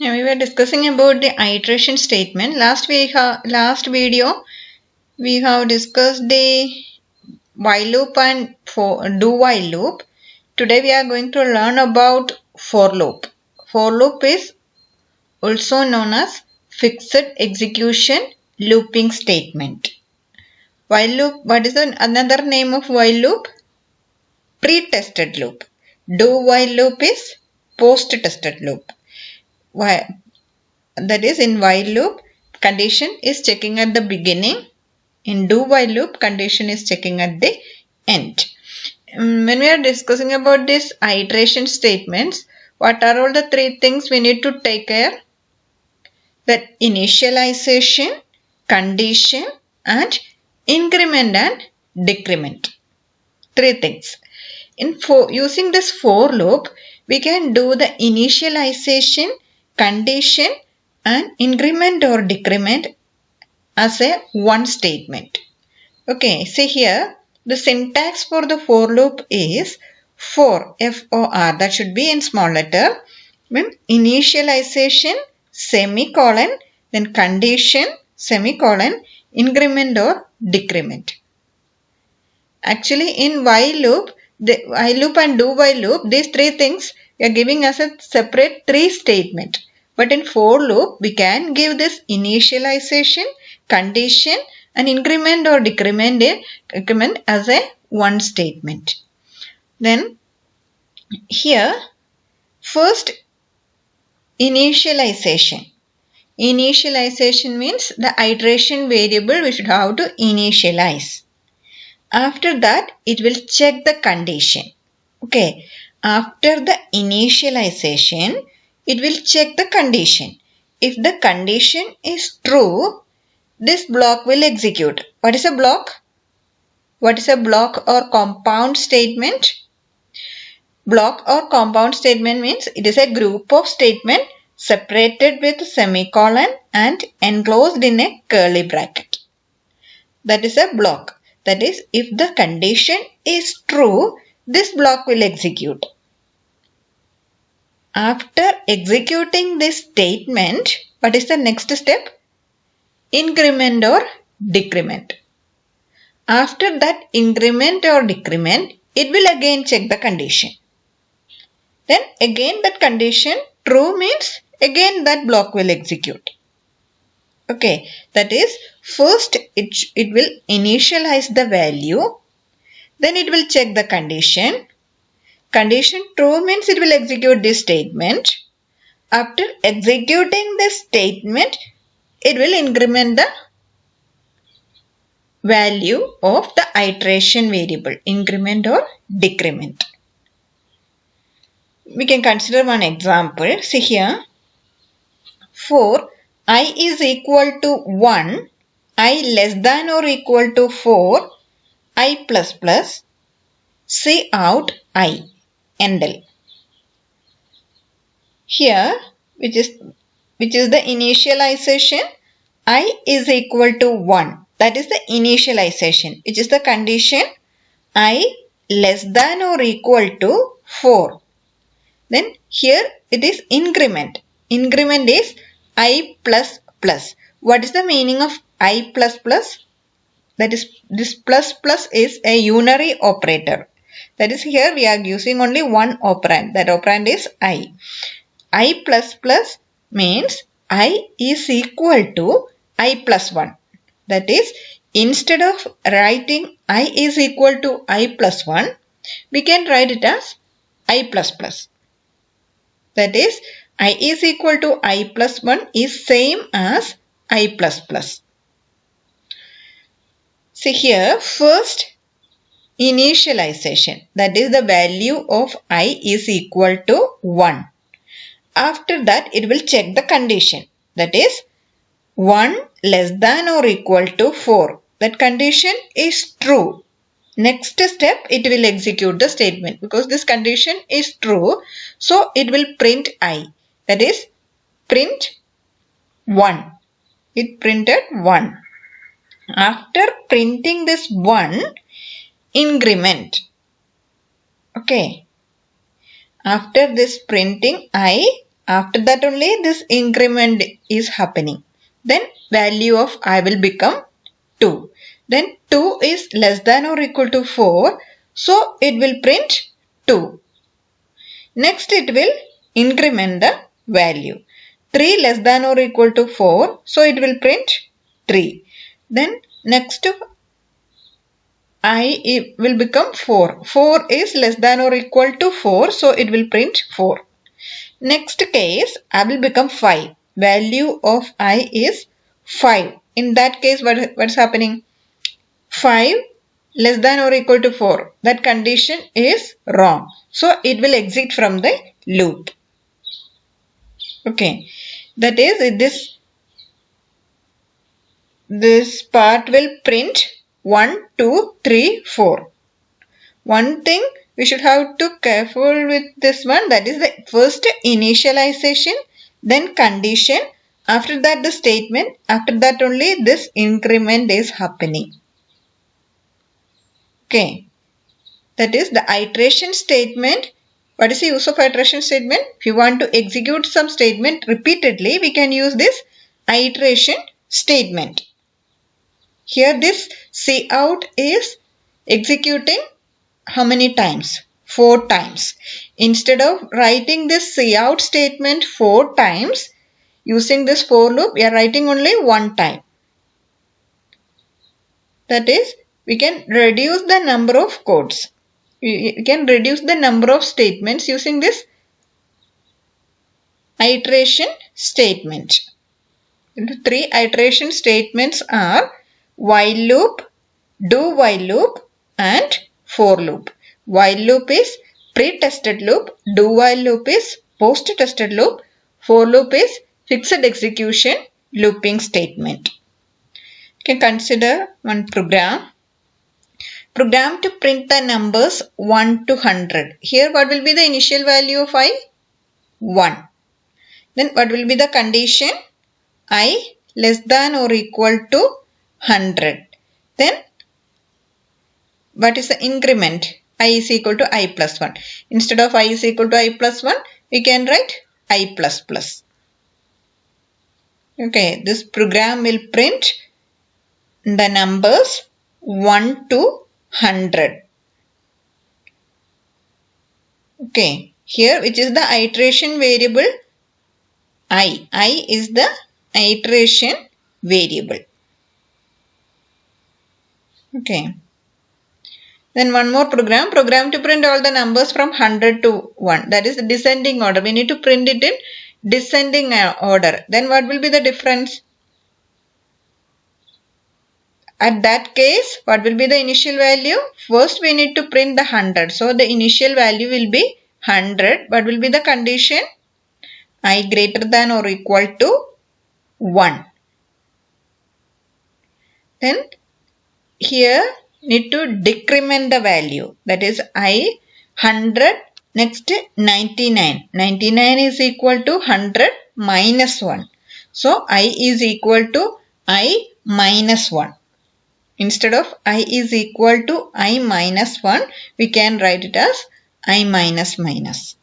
Now we were discussing about the iteration statement. Last video we have discussed the while loop and do while loop. Today we are going to learn about for loop. For loop is also known as fixed execution looping statement. While loop, what is another name of while loop? Pre-tested loop. Do while loop is post-tested loop. That is, in while loop, condition is checking at the beginning. In do while loop, condition is checking at the end. When we are discussing about this iteration statements, what are all the three things we need to take care? That initialization, condition and increment and decrement. Three things. Using this for loop, we can do the initialization, condition and increment or decrement as a one statement. Okay, see here, the syntax for the for loop is for, F-O-R, that should be in small letter. Then initialization, semicolon, then condition, semicolon, increment or decrement. Actually, in while loop and do while loop, these three things are giving us a separate three statement. But in for loop, we can give this initialization, condition and increment or decrement as a one statement. Then here, first initialization. Initialization means the iteration variable we should have to initialize. After that, it will check the condition. Okay. After the initialization, it will check the condition. If the condition is true, this block will execute. What is a block? What is a block or compound statement? Block or compound statement means it is a group of statements separated with semicolon and enclosed in a curly bracket. That is a block. That is, if the condition is true, this block will execute. After executing this statement, what is the next step? Increment or decrement. After that increment or decrement, it will again check the condition. Then again that condition true means again that block will execute. Okay, that is, first it will initialize the value, then it will check the condition. Condition true means it will execute this statement. After executing this statement, it will increment the value of the iteration variable, increment or decrement. We can consider one example. See here, for I is equal to 1, I less than or equal to 4, I plus plus, see out I, endl. Here, which is the initialization, I is equal to 1. That is the initialization, which is the condition, I less than or equal to 4. Then here it is increment. Increment is I plus plus. What is the meaning of I plus plus? That is, this plus plus is a unary operator. That is, here we are using only one operand. That operand is I. I plus plus means I is equal to I plus 1. That is, instead of writing I is equal to I plus 1, we can write it as I plus plus. That is, I is equal to I plus 1 is same as I plus plus. See here, first initialization, that is the value of I is equal to 1. After that, it will check the condition, that is 1 less than or equal to 4. That condition is true. Next step, it will execute the statement because this condition is true. So, it will print I. That is, print 1. It printed 1. After printing this 1, increment. Okay. After this printing I, After that only this increment is happening. Then value of I will become 2. Then 2 is less than or equal to 4. So it will print 2. Next it will increment the value. 3 less than or equal to 4. So it will print 3. Then next I will become 4. 4 is less than or equal to 4. So it will print 4. Next case, I will become 5. Value of I is 5. In that case, what's happening? 5 less than or equal to 4. That condition is wrong. So it will exit from the loop. Okay. That is, this part will print 1, 2, 3, 4. One thing we should have to careful with this one, that is the first initialization, then condition, after that the statement, after that only this increment is happening. Okay, that is the iteration statement. What is the use of iteration statement? If you want to execute some statement repeatedly, we can use this iteration statement. Here this cout is executing how many times? 4 times. Instead of writing this cout statement 4 times, using this for loop, we are writing only 1 time. That is, we can reduce the number of codes. We can reduce the number of statements using this iteration statement. The 3 iteration statements are while loop, do while loop and for loop. While loop is pre-tested loop, do while loop is post-tested loop, for loop is fixed execution looping statement. You can consider one program. Program to print the numbers 1 to 100. Here what will be the initial value of I? 1. Then what will be the condition? I less than or equal to 100. Then what is the increment? I is equal to I plus 1. Instead of I is equal to I plus 1, we can write I plus plus. Okay, this program will print the numbers 1 to 100. Okay, here which is the iteration variable? I. I is the iteration variable. Okay. Then one more program to print all the numbers from 100 to 1. That is the descending order. We need to print it in descending order. Then what will be the difference? At that case, what will be the initial value? First, we need to print the 100. So, the initial value will be 100. What will be the condition? I greater than or equal to 1. Then, here, need to decrement the value. That is, I 100, next 99. 99 is equal to 100 minus 1. So, I is equal to I minus 1. Instead of I is equal to I minus 1, we can write it as I minus minus.